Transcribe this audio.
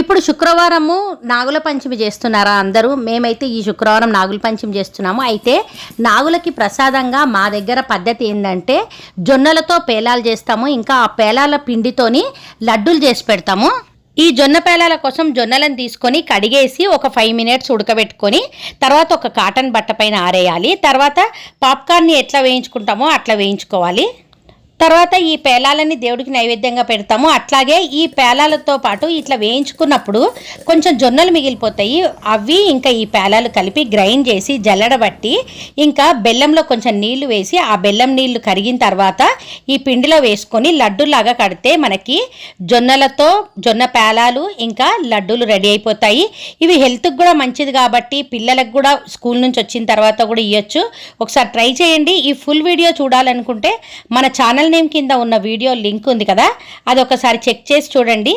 ఇప్పుడు శుక్రవారము నాగుల పంచమి చేస్తున్నారా అందరూ? మేమైతే ఈ శుక్రవారం నాగుల పంచమి చేస్తున్నాము. అయితే నాగులకి ప్రసాదంగా మా దగ్గర పద్ధతి ఏంటంటే జొన్నలతో పేలాలు చేస్తాము. ఇంకా ఆ పేలాల పిండితోని లడ్డూలు చేసి పెడతాము. ఈ జొన్న పేలాల కోసం జొన్నలను తీసుకొని కడిగేసి ఒక 5 మినిట్స్ ఉడకబెట్టుకొని తర్వాత ఒక కాటన్ బట్ట పైన ఆరేయాలి. తర్వాత పాప్కార్న్ని ఎట్లా వేయించుకుంటామో అట్లా వేయించుకోవాలి. తర్వాత ఈ పేలాలని దేవుడికి నైవేద్యంగా పెడతాము. అట్లాగే ఈ పేలాలతో పాటు ఇట్లా వేయించుకున్నప్పుడు కొంచెం జొన్నలు మిగిలిపోతాయి. అవి ఇంకా ఈ పేలాలు కలిపి గ్రైండ్ చేసి జల్లడబట్టి ఇంకా బెల్లంలో కొంచెం నీళ్లు వేసి ఆ బెల్లం నీళ్లు కరిగిన తర్వాత ఈ పిండిలో వేసుకొని లడ్డూలాగా కడితే మనకి జొన్నలతో జొన్న పేలాలు ఇంకా లడ్డూలు రెడీ అయిపోతాయి. ఇవి హెల్త్కి కూడా మంచిది కాబట్టి పిల్లలకు కూడా స్కూల్ నుంచి వచ్చిన తర్వాత కూడా ఇవ్వచ్చు. ఒకసారి ట్రై చేయండి. ఈ ఫుల్ వీడియో చూడాలనుకుంటే మన ఛానల్ నేమ్ కింద ఉన్న వీడియో లింక్ ఉంది కదా, అది ఒకసారి చెక్ చేసి చూడండి.